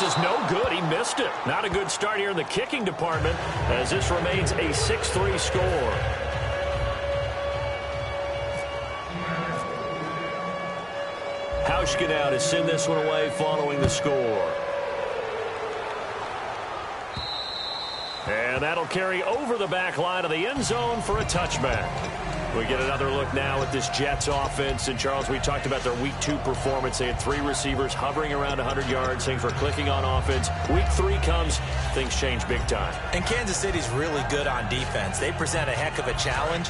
is no good. He missed it. Not a good start here in the kicking department as this remains a 6-3 score. Hauschka now to send this one away following the score. And that'll carry over the back line of the end zone for a touchback. We get another look now at this Jets offense. And, Charles, we talked about their Week 2 performance. They had 3 receivers hovering around 100 yards. Things were clicking on offense. Week 3 comes, things change big time. And Kansas City's really good on defense. They present a heck of a challenge.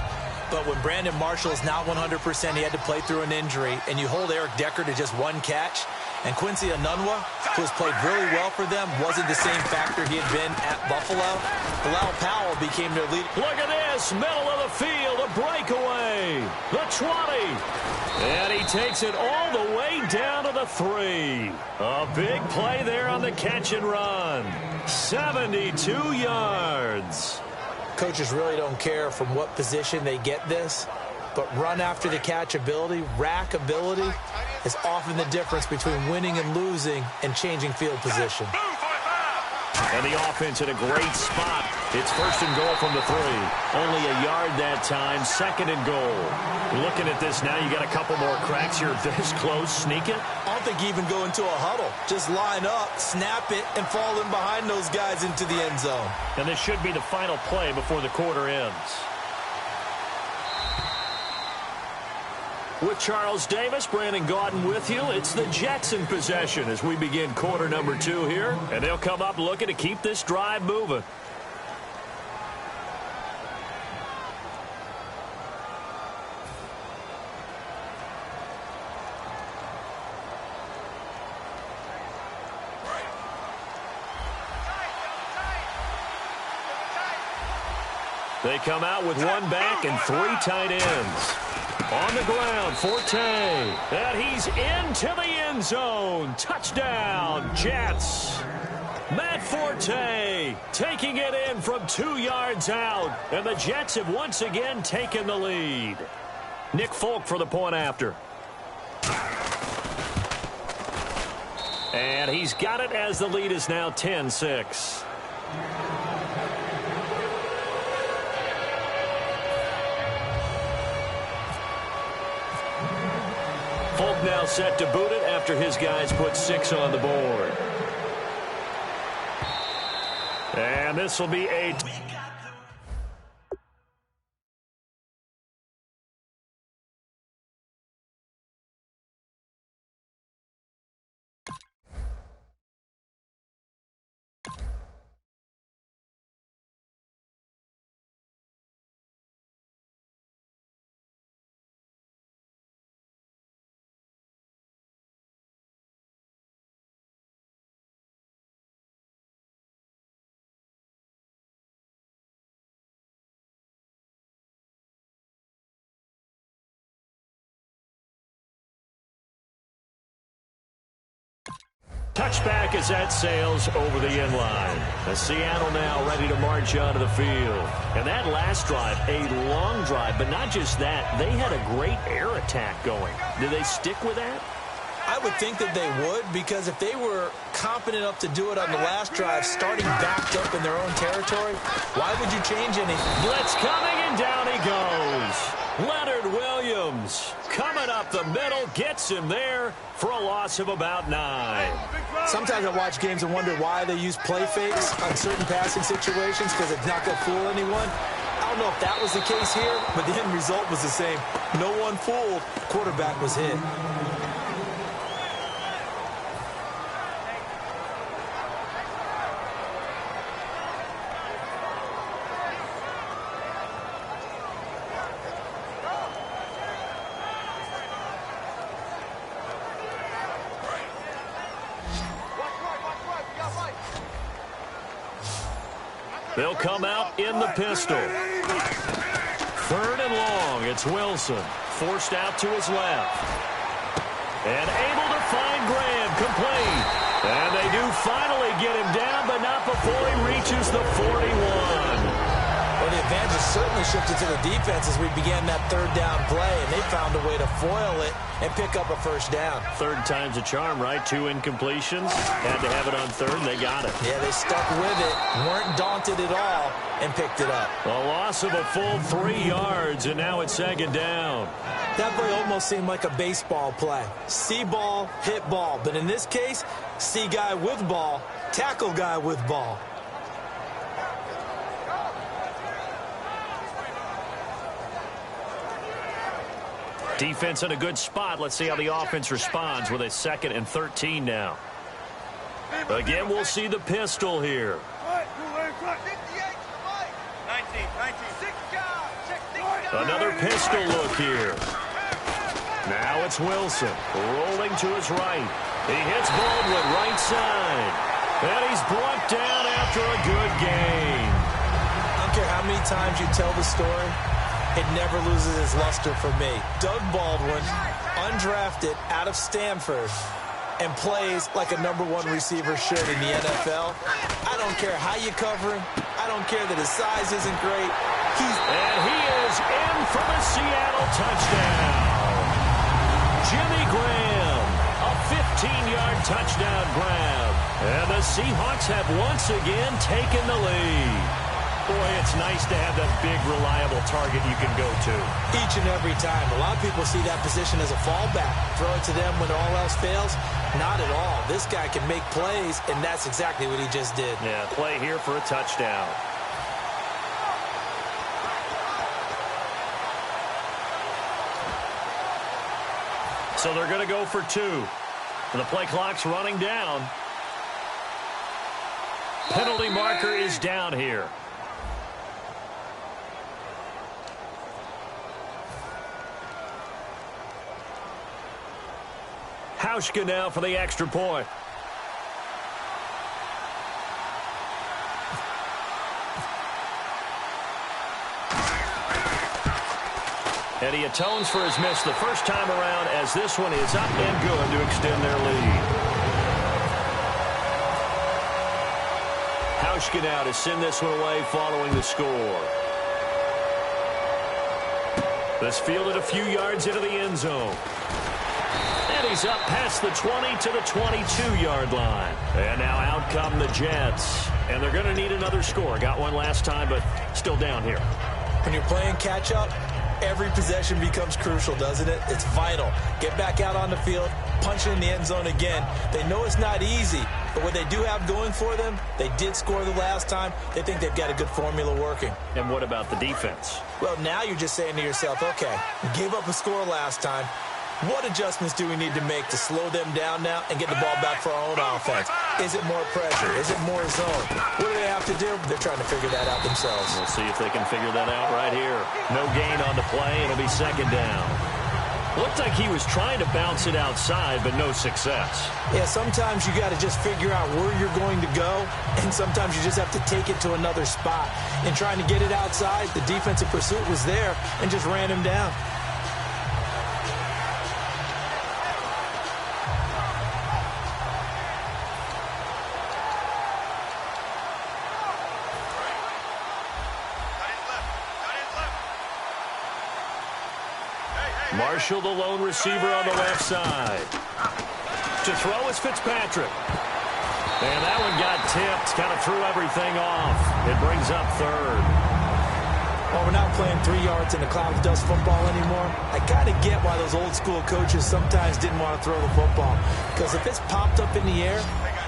But when Brandon Marshall is not 100%, he had to play through an injury, and you hold Eric Decker to just 1 catch, and Quincy Enunwa, who has played really well for them, wasn't the same factor he had been at Buffalo. Bilal Powell became their leader. Look at this, middle of the field, a breakaway, the 20. And he takes it all the way down to the 3. A big play there on the catch and run. 72 yards. Coaches really don't care from what position they get this, but run after the catch ability, rack ability, is often the difference between winning and losing and changing field position. And the offense in a great spot. It's 1st and goal from the 3. Only a yard that time, 2nd and goal. Looking at this now, you got a couple more cracks here. This close, sneak it. I don't think you even go into a huddle. Just line up, snap it, and fall in behind those guys into the end zone. And this should be the final play before the quarter ends. With Charles Davis, Brandon Gaudin with you. It's the Jets in possession as we begin quarter number 2 here. And they'll come up looking to keep this drive moving. They come out with 1 back and 3 tight ends. On the ground, Forte. And he's into the end zone. Touchdown, Jets. Matt Forte taking it in from 2 yards out. And the Jets have once again taken the lead. Nick Folk for the point after. And he's got it as the lead is now 10-6. Folk now set to boot it after his guys put 6 on the board. And this will be a... Touchback as that sails over the end line. As Seattle now ready to march onto the field. And that last drive, a long drive, but not just that. They had a great air attack going. Did they stick with that? I would think that they would, because if they were confident enough to do it on the last drive, starting backed up in their own territory, why would you change anything? Blitz coming, and down he goes. Leonard Williams coming up the middle, gets him there for a loss of about 9. Sometimes I watch games and wonder why they use play fakes on certain passing situations, because it's not going to fool anyone. I don't know if that was the case here, but the end result was the same. No one fooled. Quarterback was hit. They'll come out in the pistol. 3rd and long. It's Wilson. Forced out to his left. And able to find Graham. Complete. And they do finally get him down, but not before he reaches the 41. Well, the advantage certainly shifted to the defense as we began that third down play, and they found a way to foil it and pick up a first down. Third time's a charm, right? 2 incompletions. Had to have it on third, and they got it. Yeah, they stuck with it, weren't daunted at all, and picked it up. A loss of a full 3 yards, and now it's second down. That play almost seemed like a baseball play. See ball, hit ball. But in this case, see guy with ball, tackle guy with ball. Defense in a good spot. Let's see how the offense responds with a 2nd and 13 now. Again, we'll see the pistol here. Another pistol look here. Now it's Wilson rolling to his right. He hits Baldwin right side. And he's brought down after a good game. I don't care how many times you tell the story, it never loses its luster for me. Doug Baldwin, undrafted out of Stanford, and plays like a #1 receiver should in the NFL. I don't care how you cover him. I don't care that his size isn't great. And he is in for the Seattle touchdown. Jimmy Graham, a 15-yard touchdown grab. And the Seahawks have once again taken the lead. Boy, it's nice to have that big, reliable target you can go to. Each and every time. A lot of people see that position as a fallback. Throw it to them when all else fails. Not at all. This guy can make plays, and that's exactly what he just did. Yeah, play here for a touchdown. So they're going to go for 2. And the play clock's running down. Penalty marker is down here. Hauschka now for the extra point. And he atones for his miss the first time around as this one is up and good to extend their lead. Hauschka now to send this one away following the score. This fielded a few yards into the end zone. And he's up past the 20 to the 22-yard line. And now out come the Jets. And they're going to need another score. Got one last time, but still down here. When you're playing catch-up, every possession becomes crucial, doesn't it? It's vital. Get back out on the field, punch it in the end zone again. They know it's not easy, but what they do have going for them, they did score the last time. They think they've got a good formula working. And what about the defense? Well, now you're just saying to yourself, okay, we gave up a score last time. What adjustments do we need to make to slow them down now and get the ball back for our own offense? Is it more pressure? Is it more zone? What do they have to do? They're trying to figure that out themselves. We'll see if they can figure that out right here. No gain on the play. It'll be second down. Looked like he was trying to bounce it outside, but no success. Yeah, sometimes you got to just figure out where you're going to go, and sometimes you just have to take it to another spot. In trying to get it outside, the defensive pursuit was there and just ran him down. Marshall, the lone receiver on the left side. To throw is Fitzpatrick. And that one got tipped, kind of threw everything off. It brings up third. Well, we're not playing 3 yards in a cloud of dust football anymore. I kind of get why those old school coaches sometimes didn't want to throw the football. Because if it's popped up in the air,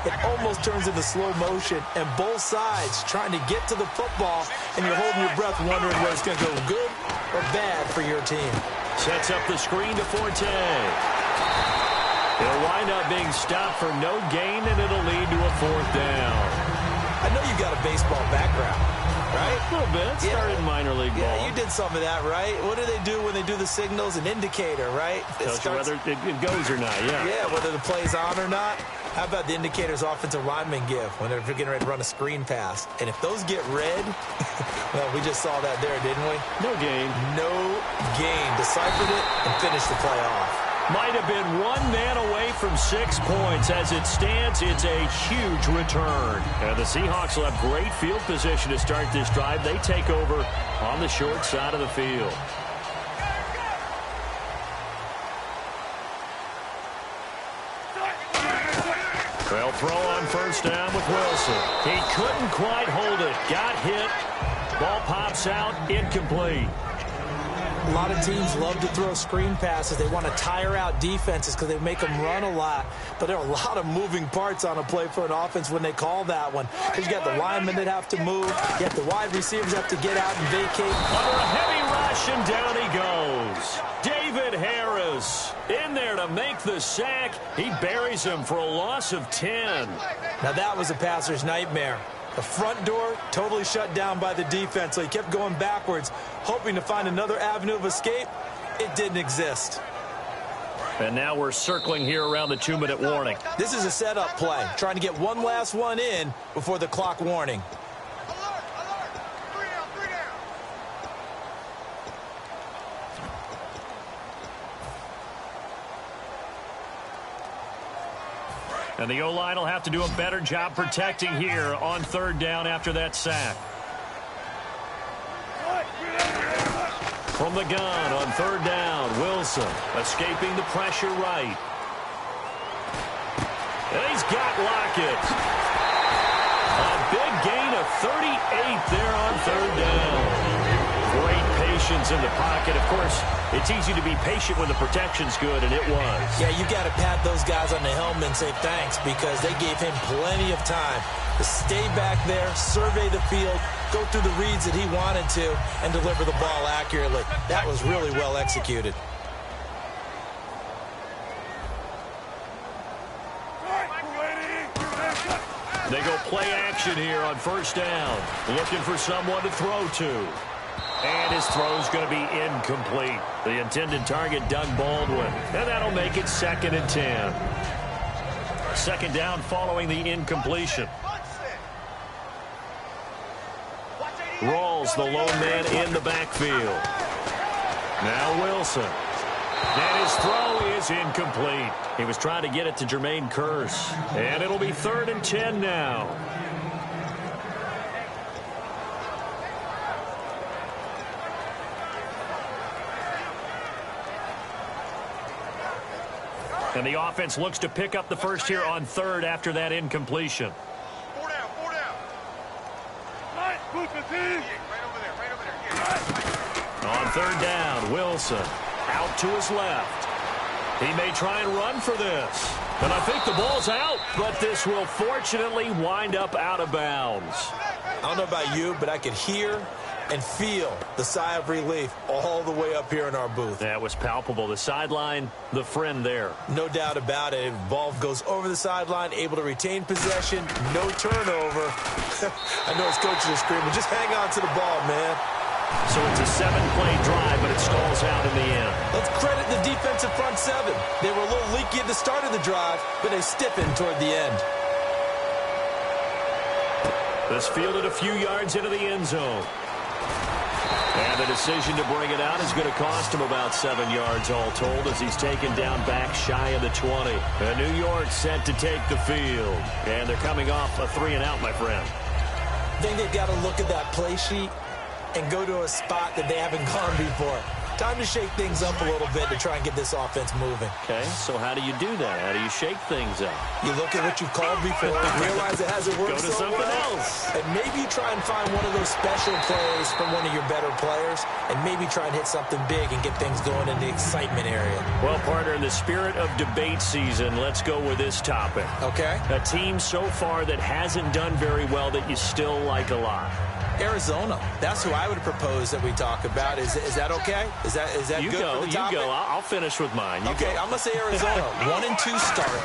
it almost turns into slow motion. And both sides trying to get to the football, and you're holding your breath wondering whether it's going to go good or bad for your team. Sets up the screen to Forte. It'll wind up being stopped for no gain, and it'll lead to a fourth down. I know you've got a baseball background, right? A little bit. Started in minor league ball. Yeah, you did some of that, right? What do they do when they do the signals? An indicator, right? Tells you whether it goes or not, yeah. Yeah, whether the play's on or not. How about the indicators offensive linemen give when they're getting ready to run a screen pass? And if those get red, well, we just saw that there, didn't we? No gain. No gain. Deciphered it and finished the play off. Might have been one man away from 6 points. As it stands, it's a huge return. And the Seahawks will have great field position to start this drive. They take over on the short side of the field. Well, throw on first down with Wilson. He couldn't quite hold it. Got hit. Ball pops out. Incomplete. A lot of teams love to throw screen passes. They want to tire out defenses because they make them run a lot. But there are a lot of moving parts on a play for an offense when they call that one. Because you got the linemen that have to move. You have the wide receivers have to get out and vacate. Under a heavy rush, and down he goes. David Harris in there to make the sack. He buries him for a loss of 10. Now that was a passer's nightmare. The front door totally shut down by the defense, so he kept going backwards, hoping to find another avenue of escape. It didn't exist. And now we're circling here around the 2-minute warning. This is a setup play, trying to get one last one in before the clock warning. And the O-line will have to do a better job protecting here on third down after that sack. From the gun on third down, Wilson escaping the pressure right. And he's got Lockett. A big gain of 38 there on third down. Great patience in the pocket. Of course, it's easy to be patient when the protection's good, and it was. Yeah, you got to pat those guys on the helmet and say thanks because they gave him plenty of time to stay back there, survey the field, go through the reads that he wanted to, and deliver the ball accurately. That was really well executed. They go play action here on first down, looking for someone to throw to. And his throw's going to be incomplete. The intended target, Doug Baldwin. And that'll make it 2nd and 10. Second down following the incompletion. Rawls, the lone man in the backfield. Now Wilson. And his throw is incomplete. He was trying to get it to Jermaine Kearse. And it'll be 3rd and 10 now. And the offense looks to pick up the first here on third after that incompletion. 4 down, 4 down. On third down, Wilson out to his left. He may try and run for this. And I think the ball's out, but this will fortunately wind up out of bounds. I don't know about you, but I could hear and feel the sigh of relief all the way up here in our booth. That was palpable. The sideline, the friend there. No doubt about it. Ball goes over the sideline, able to retain possession, no turnover. I know his coaches are screaming, just hang on to the ball, man. So it's a 7-play drive, but it stalls out in the end. Let's credit the defensive front seven. They were a little leaky at the start of the drive, but they stiffened toward the end. This fielded a few yards into the end zone. And the decision to bring it out is going to cost him about 7 yards all told as he's taken down back shy of the 20. And New York set to take the field. And they're coming off a 3-and-out, my friend. I think they've got to look at that play sheet and go to a spot that they haven't gone before. Time to shake things up a little bit to try and get this offense moving. Okay, so how do you do that? How do you shake things up? You look at what you've called before and realize it hasn't worked Go to so something well. else. And maybe you try and find one of those special plays from one of your better players and maybe try and hit something big and get things going in the excitement area. Well, partner, in the spirit of debate season, let's go with this topic. Okay. A team so far that hasn't done very well that you still like a lot. Arizona. That's who I would propose that we talk about. Is that okay? Is that you good go, for the topic? You go. I'll finish with mine. You okay, go. I'm going to say Arizona. 1-2 start,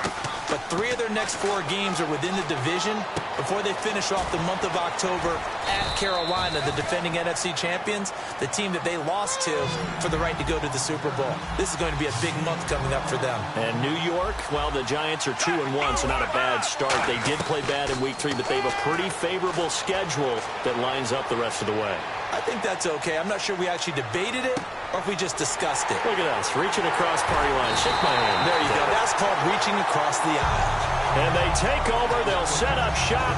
but 3 of their next 4 games are within the division before they finish off the month of October at Carolina, the defending NFC champions, the team that they lost to for the right to go to the Super Bowl. This is going to be a big month coming up for them. And New York, well, the Giants are 2-1, so not a bad start. They did play bad in Week 3, but they have a pretty favorable schedule that lines up the rest of the way. I think that's okay. I'm not sure we actually debated it or if we just discussed it. Look at us, reaching across party line. Shake my hand. There you go. That's called reaching across the aisle. And they take over. They'll set up shop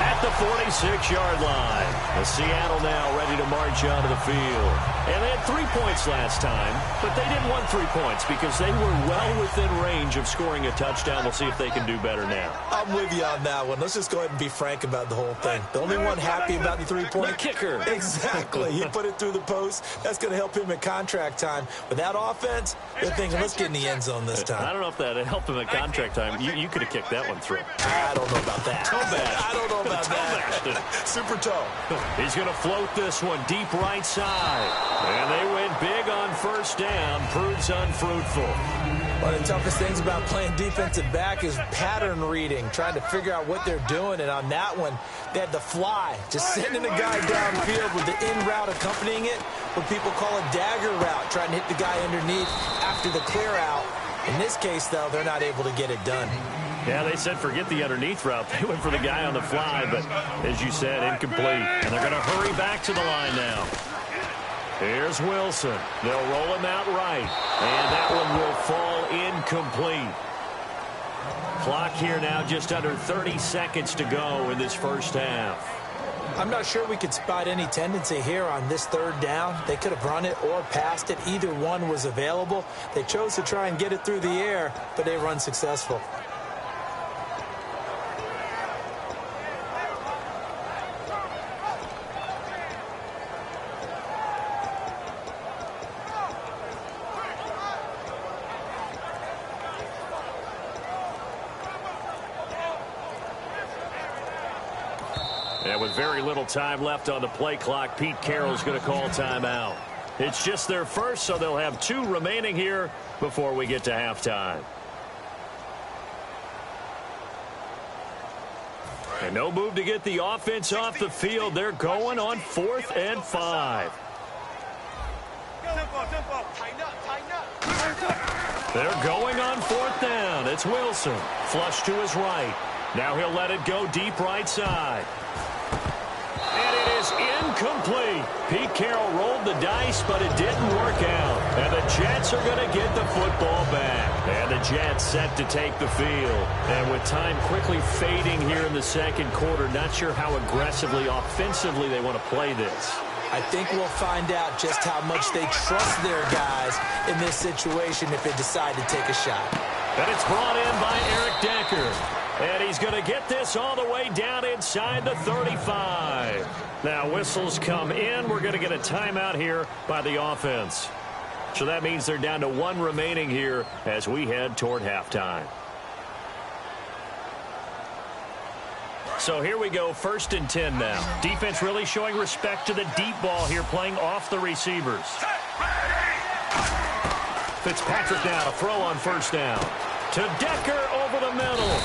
at the 46-yard line. The Seattle now ready to march onto the field. And they had 3 points last time, but they didn't want 3 points because they were well within range of scoring a touchdown. We'll see if they can do better now. I'm with you on that one. Let's just go ahead and be frank about the whole thing. The only one happy about the 3-point The kicker. Exactly. He put it through the post. That's going to help him at contract time. With that offense, they're thinking, let's get in the end zone this time. I don't know if that helped him at contract time. You could have kicked that one through. I don't know about that. Toe bash. I don't know about that. Super toe. He's going to float this one deep right side. And they went big on first down. Proves unfruitful. One of the toughest things about playing defensive back is pattern reading, trying to figure out what they're doing. And on that one, they had the fly, just sending a guy downfield with the in route accompanying it, what people call a dagger route, trying to hit the guy underneath after the clear out. In this case, though, they're not able to get it done. Yeah, they said forget the underneath route. They went for the guy on the fly, but as you said, incomplete. And they're going to hurry back to the line now. Here's Wilson. They'll roll him out right. And that one will fall incomplete. Clock here now just under 30 seconds to go in this first half. I'm not sure we could spot any tendency here on this third down. They could have run it or passed it. Either one was available. They chose to try and get it through the air, but they were unsuccessful. And with very little time left on the play clock, Pete Carroll's going to call timeout. It's just their first, so they'll have 2 remaining here before we get to halftime. And no move to get the offense off the field. They're going on 4th and 5. They're going on 4th down. It's Wilson. Flush to his right. Now he'll let it go deep right side. And it is incomplete. Pete Carroll rolled the dice, but it didn't work out. And the Jets are going to get the football back. And the Jets set to take the field. And with time quickly fading here in the second quarter, not sure how aggressively, offensively they want to play this. I think we'll find out just how much they trust their guys in this situation if they decide to take a shot. And it's brought in by Eric Decker. And he's going to get this all the way down inside the 35. Now whistles come in. We're going to get a timeout here by the offense. So that means they're down to 1 remaining here as we head toward halftime. So here we go, 1st and 10 now. Defense really showing respect to the deep ball here, playing off the receivers. Fitzpatrick now to throw on first down. To Decker over the middle.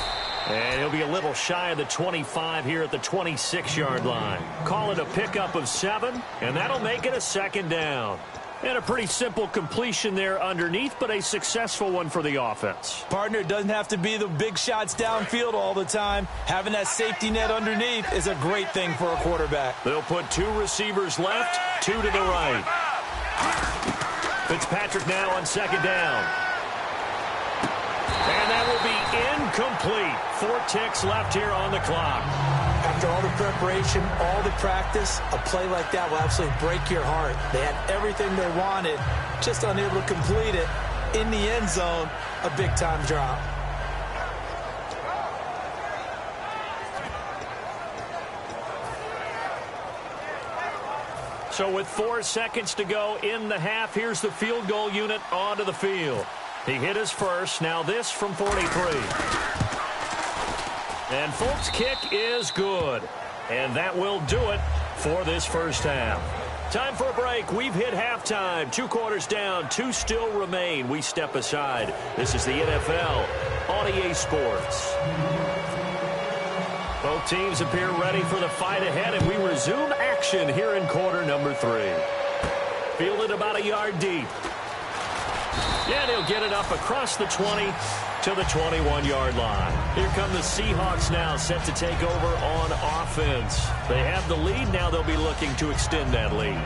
And he'll be a little shy of the 25 here at the 26-yard line. Call it a pickup of 7, and that'll make it a 2nd down. And a pretty simple completion there underneath, but a successful one for the offense. Partner, doesn't have to be the big shots downfield all the time. Having that safety net underneath is a great thing for a quarterback. They'll put 2 receivers left, 2 to the right. Fitzpatrick now on 2nd down. And that will be incomplete. 4 ticks left here on the clock. After all the preparation, all the practice, a play like that will absolutely break your heart. They had everything they wanted, just unable to complete it. In the end zone, a big-time drop. So with 4 seconds to go in the half, here's the field goal unit onto the field. He hit his first. Now this from 43. And Folk's kick is good. And that will do it for this first half. Time for a break. We've hit halftime. 2 quarters down. 2 still remain. We step aside. This is the NFL on EA Sports. Both teams appear ready for the fight ahead, and we resume action here in quarter number 3. Fielded about a yard deep. And he'll get it up across the 20 to to the 21-yard line. Here come the Seahawks now, set to take over on offense. They have the lead. Now they'll be looking to extend that lead.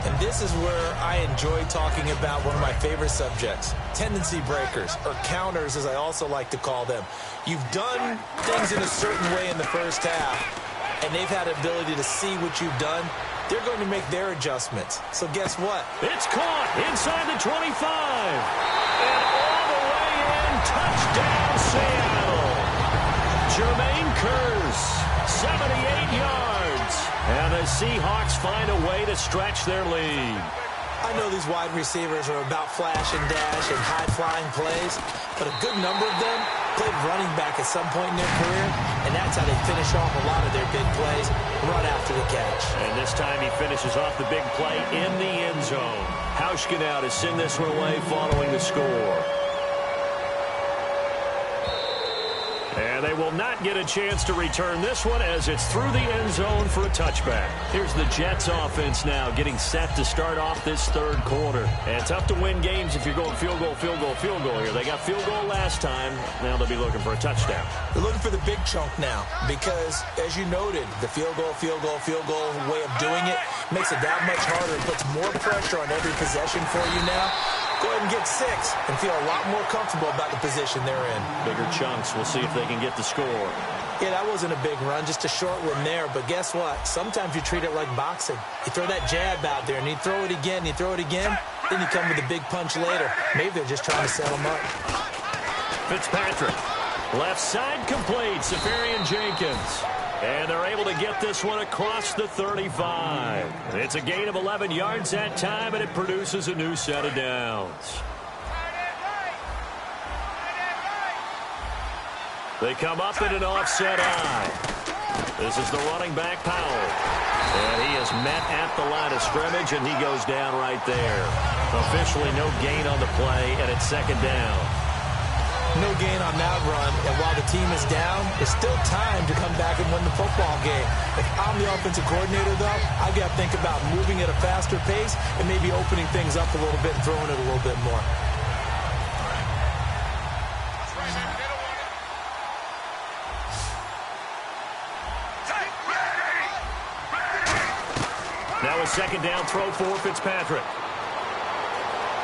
And this is where I enjoy talking about one of my favorite subjects, tendency breakers, or counters as I also like to call them. You've done things in a certain way in the first half, and they've had the ability to see what you've done. They're going to make their adjustments. So guess what? It's caught inside the 25. And all the way in, touchdown Seattle. Jermaine Kearse, 78 yards. And the Seahawks find a way to stretch their lead. I know these wide receivers are about flash and dash and high-flying plays, but a good number of them played running back at some point in their career, and that's how they finish off a lot of their big plays, run after the catch. And this time he finishes off the big play in the end zone. Hauschka now to send this one away following the score. And they will not get a chance to return this one as it's through the end zone for a touchback. Here's the Jets offense now getting set to start off this third quarter. And tough to win games if you're going field goal, field goal, field goal here. They got field goal last time. Now they'll be looking for a touchdown. They're looking for the big chunk now because, as you noted, the field goal way of doing it makes it that much harder. It puts more pressure on every possession for you now. Go ahead and get 6 and feel a lot more comfortable about the position they're in. Bigger chunks. We'll see if they can get the score. Yeah, that wasn't a big run, just a short one there. But guess what? Sometimes you treat it like boxing. You throw that jab out there, and you throw it again, then you come with a big punch later. Maybe they're just trying to set them up. Fitzpatrick. Left side complete. Safarian Jenkins. And they're able to get this one across the 35. It's a gain of 11 yards that time, and it produces a new set of downs. They come up in an offset eye. This is the running back, Powell. And he is met at the line of scrimmage, and he goes down right there. Officially no gain on the play, and it's second down. No gain on that run, and while the team is down, there's still time to come back and win the football game. If I'm the offensive coordinator, though, I've got to think about moving at a faster pace and maybe opening things up a little bit and throwing it a little bit more. Now a second down throw for Fitzpatrick.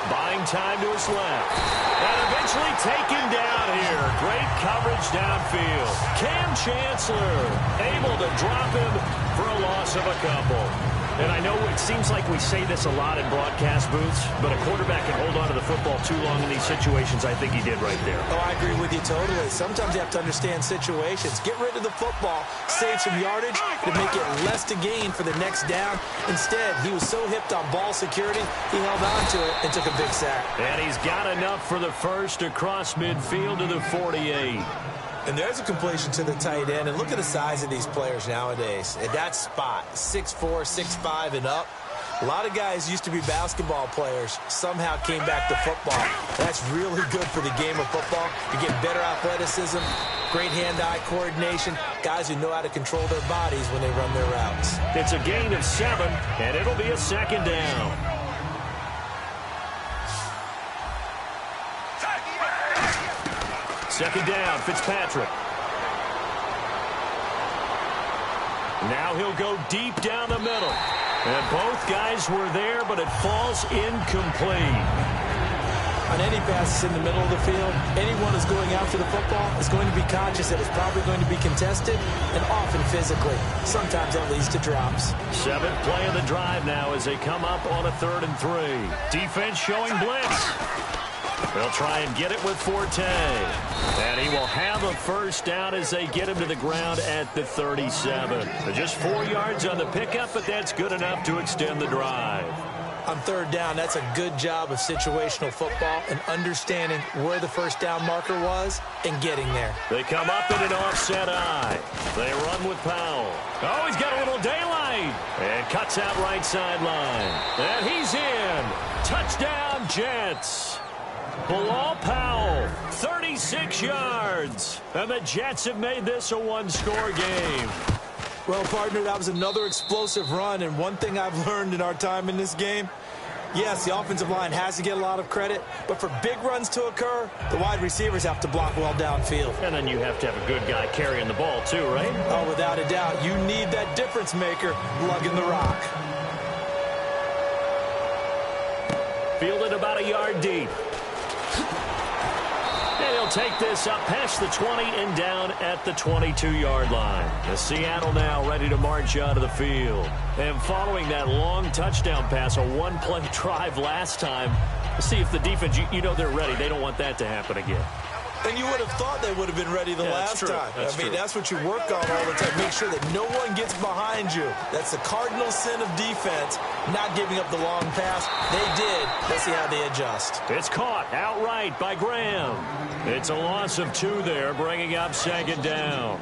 Buying time to his left. And eventually taken down here. Great coverage downfield. Cam Chancellor able to drop him for a loss of a couple. And I know it seems like we say this a lot in broadcast booths, but a quarterback can hold on to the football too long in these situations. I think he did right there. Oh, I agree with you totally. Sometimes you have to understand situations. Get rid of the football, save some yardage to make it less to gain for the next down. Instead, he was so hipped on ball security, he held on to it and took a big sack. And he's got enough for the first across midfield to the 48. And there's a completion to the tight end. And look at the size of these players nowadays. At that spot, 6'4", 6'5", and up. A lot of guys used to be basketball players, somehow came back to football. That's really good for the game of football. You get better athleticism, great hand-eye coordination, guys who know how to control their bodies when they run their routes. It's a gain of 7, and it'll be a second down. Second down, Fitzpatrick. Now he'll go deep down the middle. And both guys were there, but it falls incomplete. On any passes in the middle of the field, anyone who's going after the football is going to be conscious that it's probably going to be contested and often physically. Sometimes that leads to drops. 7th play of the drive now as they come up on a 3rd and 3. Defense showing blitz. They'll try and get it with Forte. And he will have a first down as they get him to the ground at the 37. Just 4 yards on the pickup, but that's good enough to extend the drive. On 3rd down, that's a good job of situational football and understanding where the first down marker was and getting there. They come up in an offset eye. They run with Powell. Oh, he's got a little daylight. And cuts out right sideline. And he's in. Touchdown, Jets. Bilal Powell, 36 yards. And the Jets have made this a one-score game. Well, partner, that was another explosive run. And one thing I've learned in our time in this game, Yes, the offensive line has to get a lot of credit, but for big runs to occur, the wide receivers have to block well downfield. And then you have to have a good guy carrying the ball too, right? Oh, without a doubt. You need that difference maker lugging the rock. Fielded about a yard deep. And he'll take this up past the 20 and down at the 22-yard line. The Seattle now ready to march out of the field. And following that long touchdown pass, a one-play drive last time, see if the defense, you know they're ready. They don't want that to happen again. And you would have thought they would have been ready the last time. That's what you work on all the time. Make sure that no one gets behind you. That's the cardinal sin of defense, not giving up the long pass. They did. Let's see how they adjust. It's caught outright by Graham. It's a loss of 2 there, bringing up second down.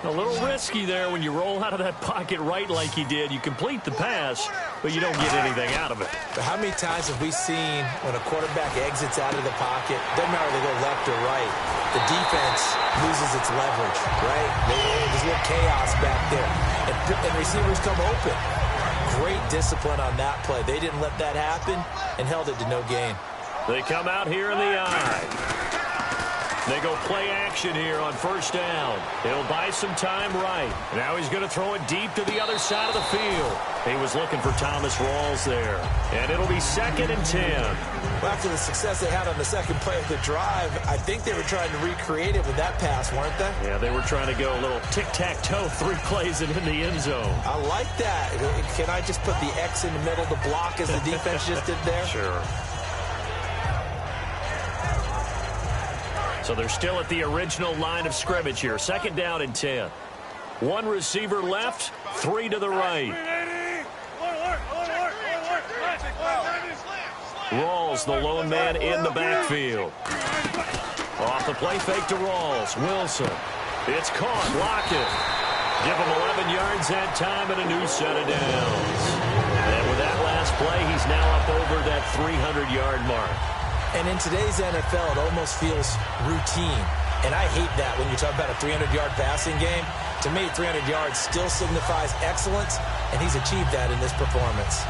A little risky there when you roll out of that pocket right like he did. You complete the pass, but you don't get anything out of it. But how many times have we seen when a quarterback exits out of the pocket, doesn't matter if they go left or right, the defense loses its leverage, right? There's a little chaos back there, and receivers come open. Great discipline on that play. They didn't let that happen and held it to no gain. They come out here in the eye. They go play action here on first down. He'll buy some time right. Now he's going to throw it deep to the other side of the field. He was looking for Thomas Rawls there. And it'll be 2nd and 10. Well, after the success they had on the second play of the drive, I think they were trying to recreate it with that pass, weren't they? Yeah, they were trying to go a little tic-tac-toe, 3 plays and in the end zone. I like that. Can I just put the X in the middle to block as the defense just did there? Sure. So they're still at the original line of scrimmage here. 2nd down and 10. 1 receiver left, 3 to the right. Rawls, the lone man in the backfield. Off the play fake to Rawls. Wilson. It's caught. Lockett. Give him 11 yards that time and a new set of downs. And with that last play, he's now up over that 300-yard mark. And in today's NFL, it almost feels routine. And I hate that when you talk about a 300-yard passing game. To me, 300 yards still signifies excellence, and he's achieved that in this performance.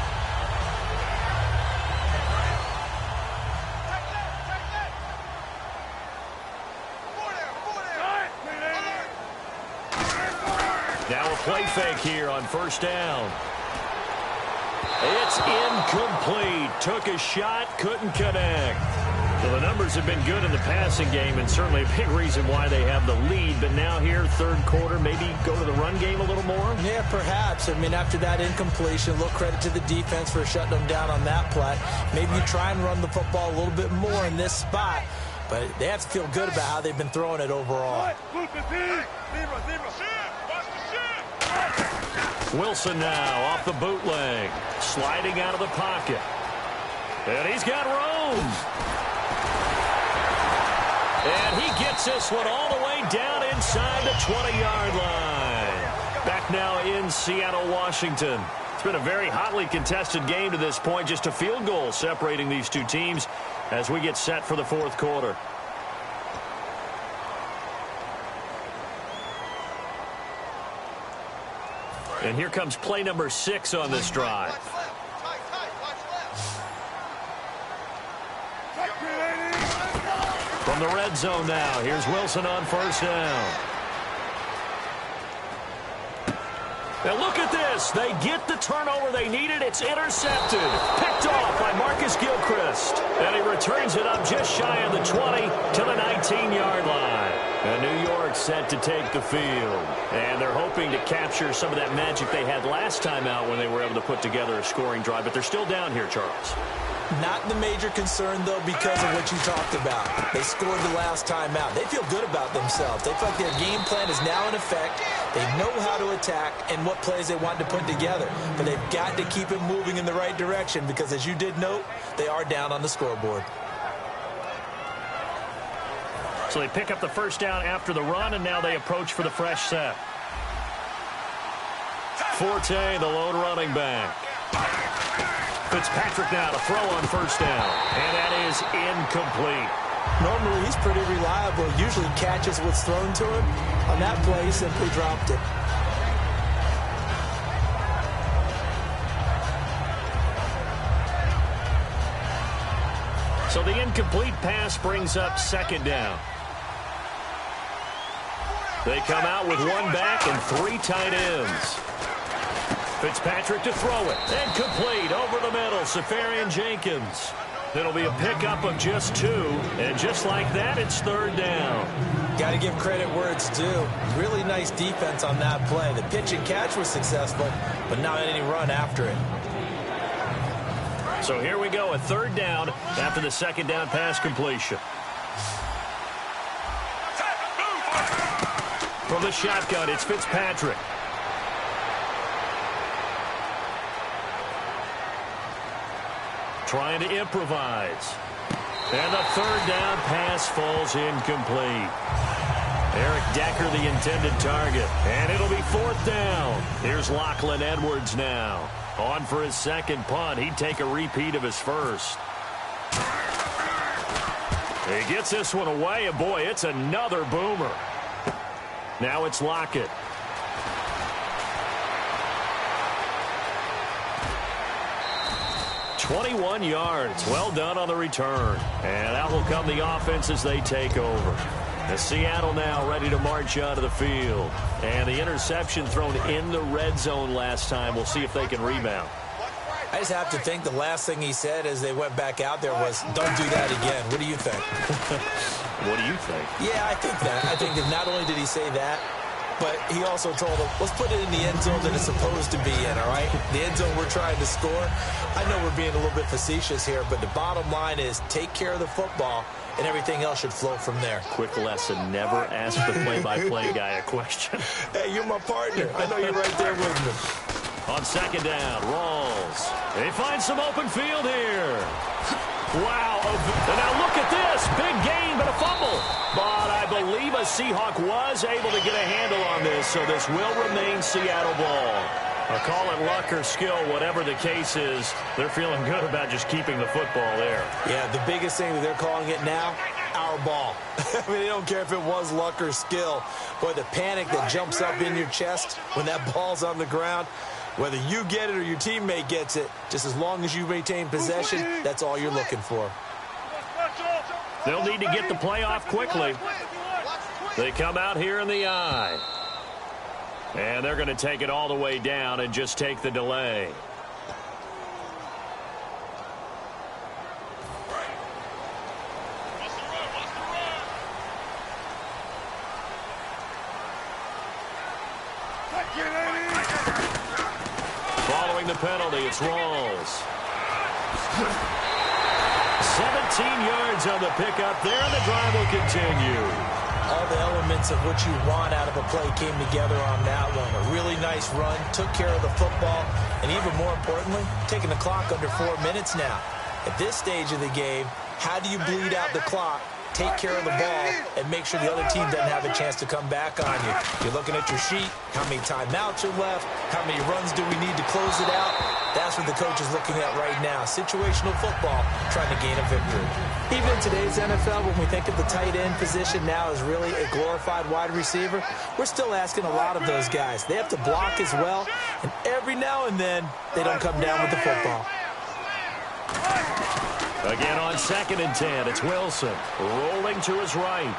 Now a play fake here on first down. It's incomplete. Took a shot, couldn't connect. So the numbers have been good in the passing game, and certainly a big reason why they have the lead. But now here, third quarter, maybe go to the run game a little more? Yeah, perhaps. I mean, after that incompletion, a little credit to the defense for shutting them down on that play. Maybe you try and run the football a little bit more in this spot. But they have to feel good about how they've been throwing it overall. Wilson now off the bootleg. Sliding out of the pocket. And he's got room. And he gets this one all the way down inside the 20-yard line. Back now in Seattle, Washington. It's been a very hotly contested game to this point. Just a field goal separating these two teams as we get set for the fourth quarter. And here comes play number 6 on this drive. From the red zone now, here's Wilson on first down. Now look at this. They get the turnover they needed. It's intercepted. Picked off by Marcus Gilchrist. And he returns it up just shy of the 20 to the 19-yard line. And New York set to take the field. And they're hoping to capture some of that magic they had last time out when they were able to put together a scoring drive. But they're still down here, Charles. Not the major concern, though, because of what you talked about. They scored the last time out. They feel good about themselves. They feel like their game plan is now in effect. They know how to attack and what plays they want to put together. But they've got to keep it moving in the right direction because, as you did note, they are down on the scoreboard. So they pick up the first down after the run, and now they approach for the fresh set. Forte, the lone running back. Fitzpatrick now to throw on first down. And that is incomplete. Normally, he's pretty reliable. Usually catches what's thrown to him. On that play, he simply dropped it. So the incomplete pass brings up second down. They come out with one back and three tight ends. Fitzpatrick to throw it. And complete over the middle. Safarian Jenkins. It'll be a pickup of just 2. And just like that, it's third down. Got to give credit where it's due. Really nice defense on that play. The pitch and catch was successful, but not any run after it. So here we go, a third down after the second down pass completion. From the shotgun, it's Fitzpatrick. Trying to improvise. And the third down pass falls incomplete. Eric Decker, the intended target. And it'll be fourth down. Here's Lachlan Edwards now. On for his second punt. He'd take a repeat of his first. He gets this one away, and boy, it's another boomer. Now it's Lockett. "21 yards. Well done on the return. And that will come the offense as they take over. And Seattle now ready to march out of the field. And the interception thrown in the red zone last time. We'll see if they can rebound. I just have to think the last thing he said as they went back out there was, "Don't do that again." What do you think? What do you think? Yeah, I think that. I think that not only did he say that, but he also told them, let's put it in the end zone that it's supposed to be in, all right? The end zone we're trying to score. I know we're being a little bit facetious here, but the bottom line is take care of the football, and everything else should flow from there. Quick lesson, never ask the play-by-play guy a question. Hey, you're my partner. I know you're right there with me. On second down, Rawls. They find some open field here. Wow. And now look at this. Big gain, but a fumble. But I believe a Seahawk was able to get a handle on this, so this will remain Seattle ball. I'll call it luck or skill, whatever the case is. They're feeling good about just keeping the football there. Yeah, the biggest thing that they're calling it now, our ball. I mean, they don't care if it was luck or skill. Boy, the panic that jumps up in your chest when that ball's on the ground, whether you get it or your teammate gets it, just as long as you maintain possession, that's all you're looking for. They'll need to get the play off quickly. They come out here in the eye. And they're going to take it all the way down and just take the delay. Following the penalty, it's Rawls. 17 yards on the pickup there, and the drive will continue. All the elements of what you want out of a play came together on that one. A really nice run, took care of the football, and even more importantly, taking the clock under 4 minutes now. At this stage of the game, how do you bleed out the clock, take care of the ball, and make sure the other team doesn't have a chance to come back on you? You're looking at your sheet, how many timeouts are left, how many runs do we need to close it out? That's what the coach is looking at right now. Situational football, trying to gain a victory. Even in today's NFL, when we think of the tight end position now as really a glorified wide receiver, we're still asking a lot of those guys. They have to block as well, and every now and then, they don't come down with the football. Again on 2nd and 10, it's Wilson rolling to his right.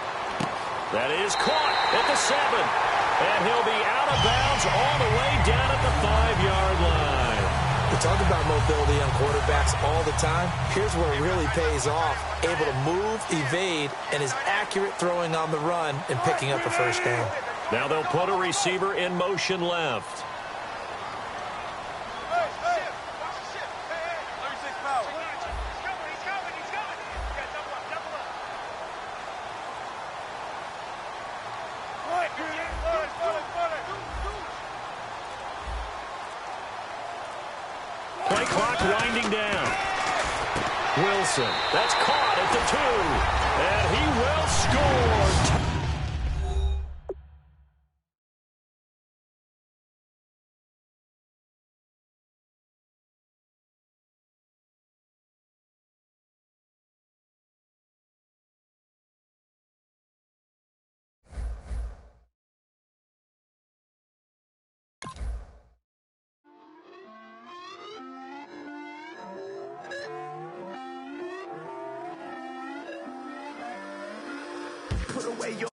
That is caught at the 7, and he'll be out of bounds all the way down at the 5-yard line. We talk about mobility on quarterbacks all the time. Here's where it really pays off. Able to move, evade, and is accurate throwing on the run and picking up a first down. Now they'll put a receiver in motion left. Play clock winding down. Wilson, that's caught at the 2, and he will score. put away your